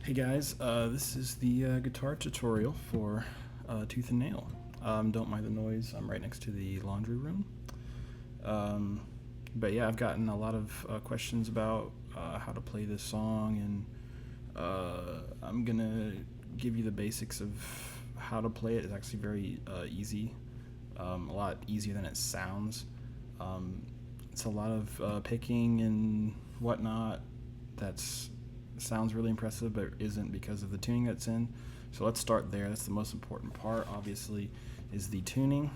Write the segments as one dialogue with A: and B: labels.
A: Hey guys, this is the guitar tutorial for Tooth and Nail. Don't mind the noise, I'm right next to the laundry room. But yeah, I've gotten a lot of questions about how to play this song, and I'm gonna give you the basics of how to play it. It's actually very easy, a lot easier than it sounds. It's a lot of picking and whatnot that's sounds really impressive but isn't because of the tuning that's in. So let's start there. That's the most important part, obviously, is the tuning.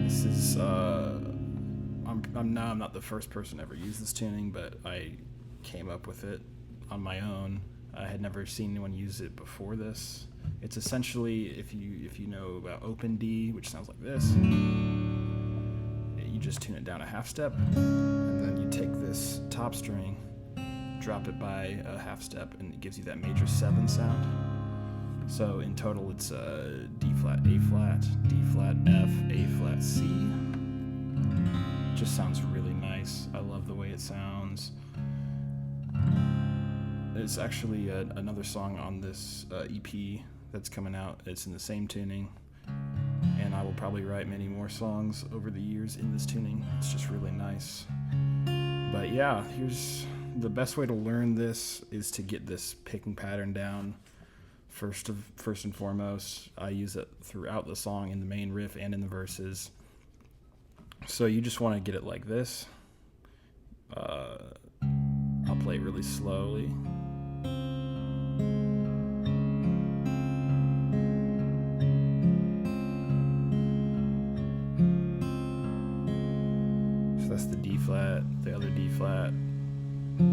A: This is I'm not the first person to ever use this tuning, but I came up with it on my own. I had never seen anyone use it before this. It's essentially, if you know about open D, which sounds like this, you just tune it down a half step, and then you take this top string, drop it by a half step, and it gives you that major 7 sound. So in total it's D flat, A flat, D flat, F, A flat, C. Just sounds really nice. I love the way it sounds. There's actually another song on this EP that's coming out. It's in the same tuning, and I will probably write many more songs over the years in this tuning. It's just really nice. But yeah, here's the best way to learn this is to get this picking pattern down. First and foremost, I use it throughout the song in the main riff and in the verses. So you just want to get it like this. I'll play it really slowly. So that's the D flat, the other D flat,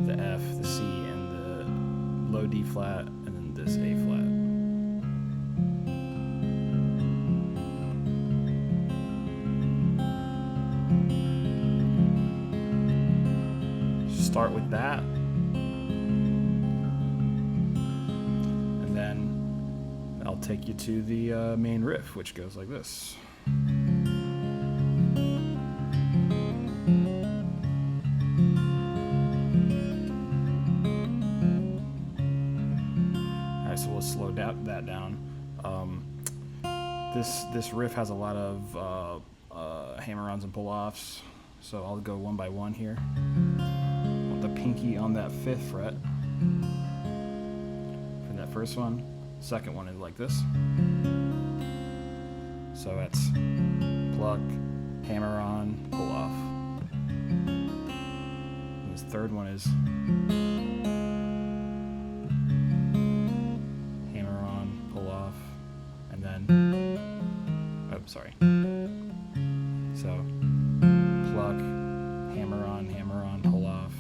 A: the F, the C, and the low D flat, and then this A flat. Start with that, and then I'll take you to the main riff, which goes like this. So we'll slow that down. This riff has a lot of hammer-ons and pull-offs, so I'll go one by one here. With the pinky on that 5th fret for that first one. Second one is like this. So that's pluck, hammer-on, pull-off. This third one is So pluck, hammer on, pull off,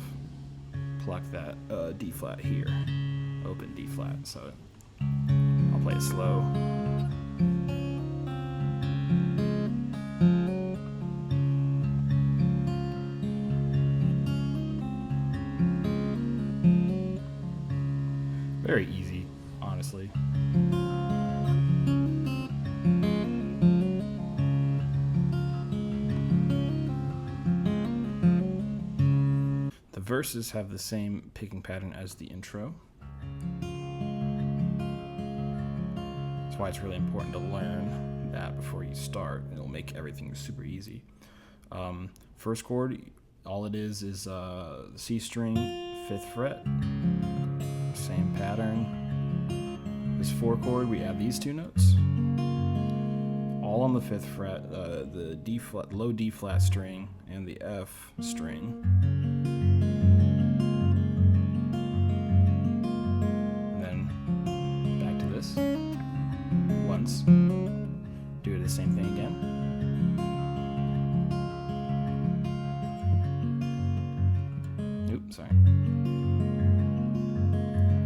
A: pluck that D flat here, open D flat. So I'll play it slow. Very easy, honestly. Verses have the same picking pattern as the intro. That's why it's really important to learn that before you start. It'll make everything super easy. First chord, all it is the C string, 5th fret, same pattern. This 4 chord, we add these 2 notes, all on the 5th fret, the D flat, low D flat string, and the F string. Do the same thing again. Oops, sorry. And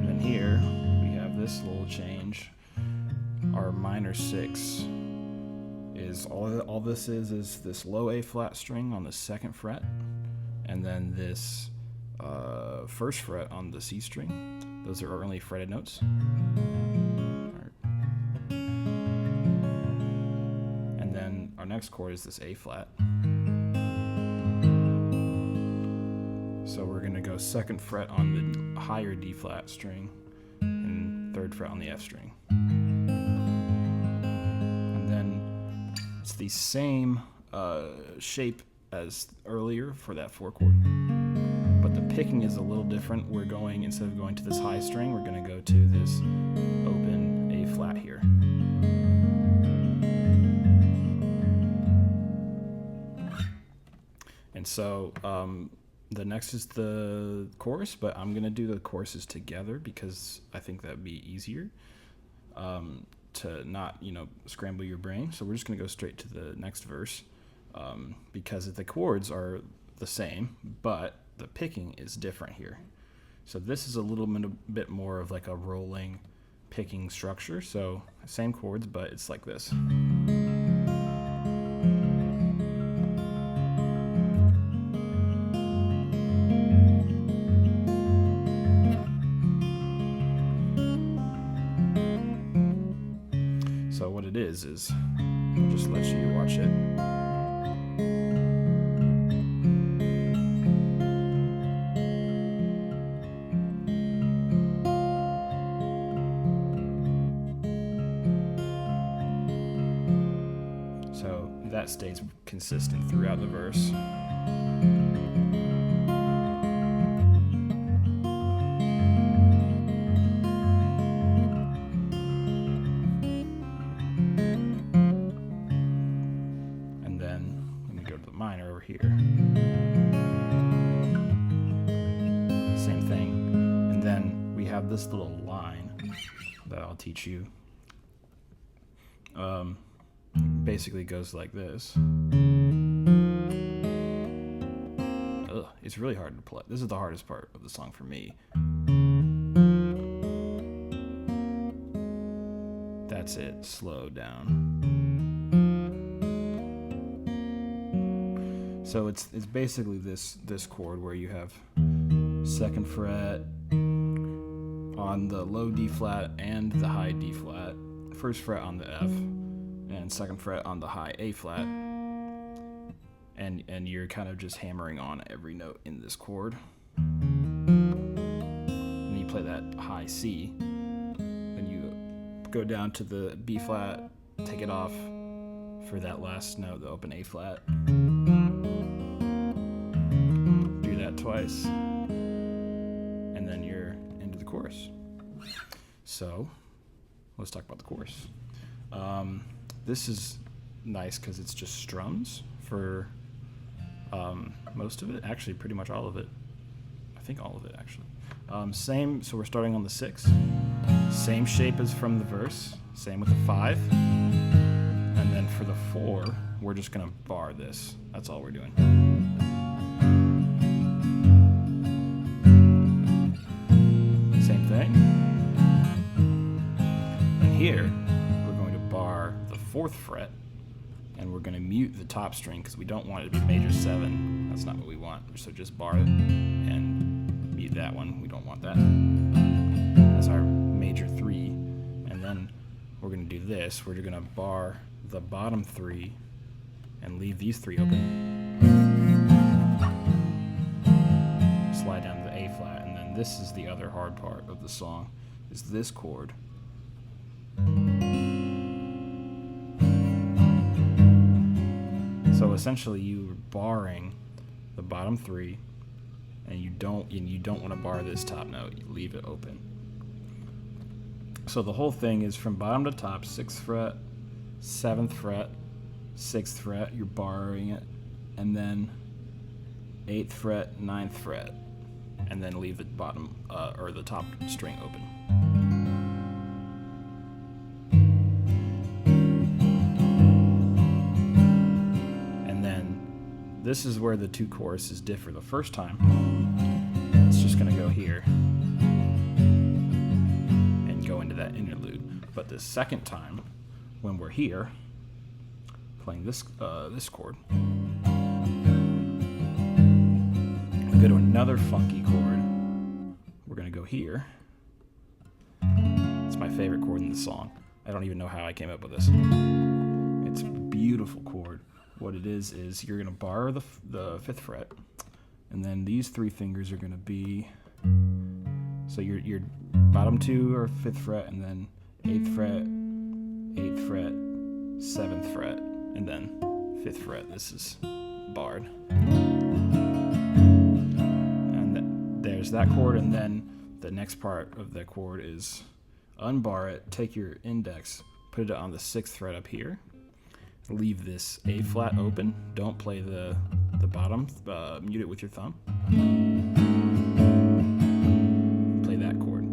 A: then here we have this little change. Our minor 6 is all this is this low A flat string on the 2nd fret, and then this 1st fret on the C string. Those are only fretted notes. Our next chord is this A flat. So we're going to go 2nd fret on the higher D flat string, 3rd fret on the F string. And then it's the same shape as earlier for that 4 chord, but the picking is a little different. We're going, instead of going to this high string, we're going to go to this open A flat here. And so the next is the chorus, but I'm going to do the choruses together because I think that'd be easier to not, scramble your brain. So we're just going to go straight to the next verse because the chords are the same, but the picking is different here. So this is a little bit more of like a rolling picking structure. So same chords, but it's like this. So what it is I'll just let you watch it. So that stays consistent throughout the verse. And then let me go to the minor over here. Same thing. And then we have this little line that I'll teach you. Basically goes like this. It's really hard to play. This is the hardest part of the song for me. That's it. Slow down. So it's basically this chord where you have 2nd fret on the low D flat and the high D flat, 1st fret on the F, and 2nd fret on the high A flat, and you're kind of just hammering on every note in this chord. And you play that high C, then you go down to the B flat, take it off for that last note, the open A flat. Do that twice, and then you're into the chorus. So let's talk about the chorus. This is nice because it's just strums for most of it. Actually, pretty much all of it. I think all of it, actually. Same, so we're starting on the 6. Same shape as from the verse. Same with the 5. And then for the 4, we're just going to bar this. That's all we're doing. Same thing. And here, we're going to bar the 4th fret, and we're going to mute the top string because we don't want it to be major 7. That's not what we want. So just bar it and mute that one. We don't want that. That's our major 3. And then we're going to do this. We're going to bar the bottom 3 and leave these 3 open. Slide down to the A flat, and then this is the other hard part of the song, is this chord. So essentially you're barring the bottom 3, and you don't want to bar this top note. You leave it open. So the whole thing is from bottom to top, 6th fret, 7th fret, 6th fret, you're barring it, and then 8th fret, 9th fret, and then leave the bottom or the top string open. And then this is where the 2 choruses differ. The first time, it's just going to go here and go into that interlude. But the second time, when we're here, playing this chord, we go to another funky chord. We're going to go here. It's my favorite chord in the song. I don't even know how I came up with this. It's a beautiful chord. What it is you're going to bar the 5th fret, and then these 3 fingers are going to be So your bottom two are 5th fret, and then 8th fret, 8th fret, 7th fret, and then 5th fret. This is barred. And there's that chord, and then the next part of that chord is unbar it, take your index, put it on the 6th fret up here, leave this A flat open, don't play the bottom, mute it with your thumb, play that chord.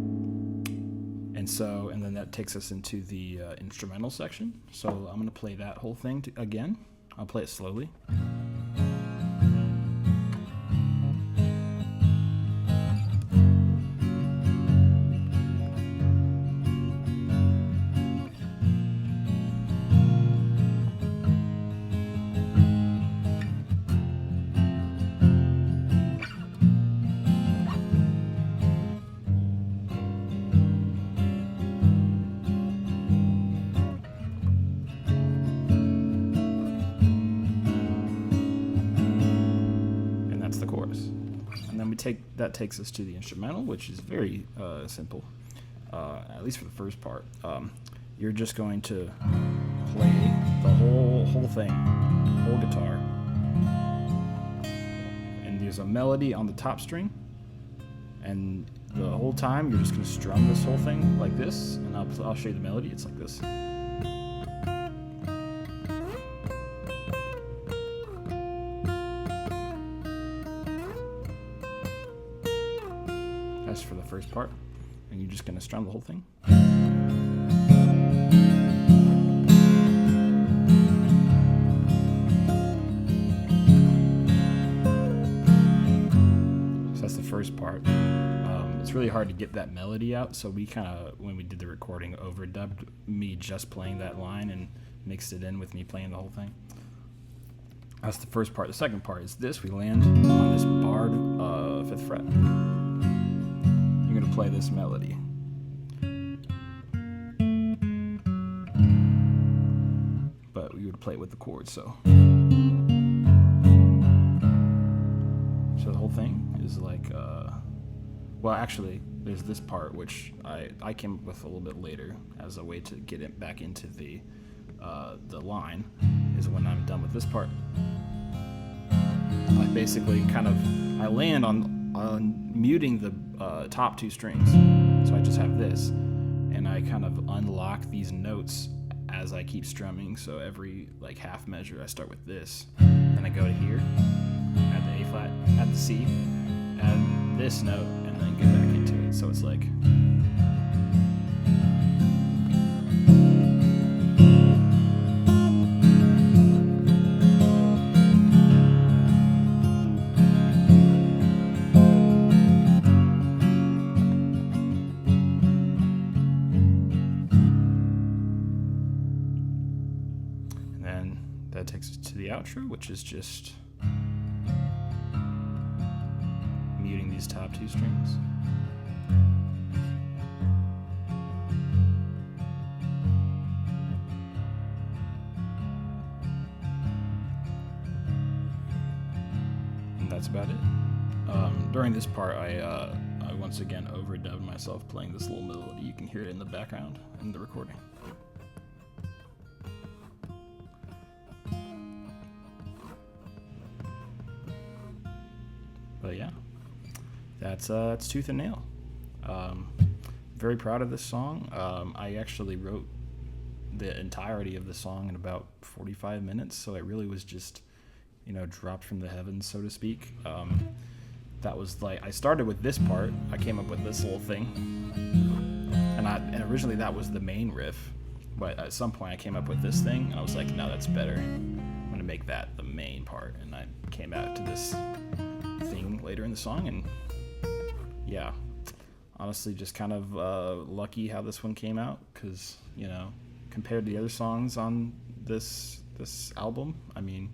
A: And then that takes us into the instrumental section. So I'm going to play that whole thing again. I'll play it slowly. That takes us to the instrumental, which is very simple, at least for the first part. You're just going to play the whole thing, whole guitar, and there's a melody on the top string, and the whole time you're just going to strum this whole thing like this, and I'll show you the melody. It's like this. For the first part, and you're just going to strum the whole thing. So that's the first part. It's really hard to get that melody out, so we kind of, when we did the recording, overdubbed me just playing that line and mixed it in with me playing the whole thing. That's the first part. The second part is this. We land on this barred 5th fret. Going to play this melody. But we would play it with the chords, so the whole thing is like well, actually there's this part which I came up with a little bit later as a way to get it back into the line, is when I'm done with this part. I basically I land on muting the top two strings, so I just have this, and I kind of unlock these notes as I keep strumming. So every like half measure I start with this, then I go to here, add the A flat, add the C, add this note, and then get back into it. So it's like that takes us to the outro, which is just muting these top two strings. And that's about it. During this part, I once again overdubbed myself playing this little melody. You can hear it in the background in the recording. But yeah, that's Tooth and Nail. Very proud of this song. I actually wrote the entirety of the song in about 45 minutes, so it really was just, dropped from the heavens, so to speak. That was like, I started with this part. I came up with this little thing, and originally that was the main riff, but at some point I came up with this thing, and I was like, no, that's better. I'm gonna make that the main part, and I came out to this thing later in the song, and yeah, honestly just kind of lucky how this one came out, because compared to the other songs on this album, I mean,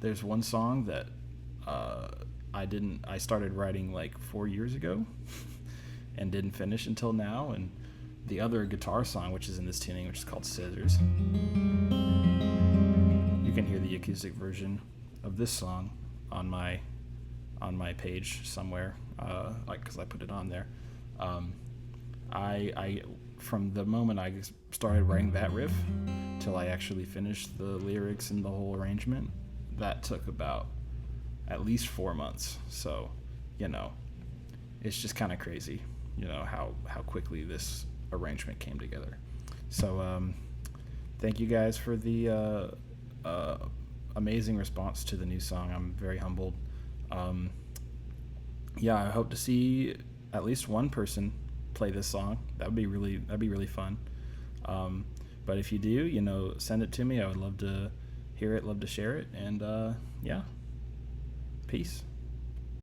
A: there's one song that I started writing like 4 years ago and didn't finish until now, and the other guitar song, which is in this tuning, which is called Scissors, you can hear the acoustic version of this song on my on my page somewhere, like because I put it on there. Um, I from the moment I started writing that riff till I actually finished the lyrics and the whole arrangement, that took about at least 4 months. So, you know, it's just kind of crazy, you know, how quickly this arrangement came together. So, thank you guys for the amazing response to the new song. I'm very humbled. Um, yeah, I hope to see at least one person play this song. That'd be really fun. Um, but if you do, you know, send it to me. I would love to hear it, love to share it, and yeah, peace.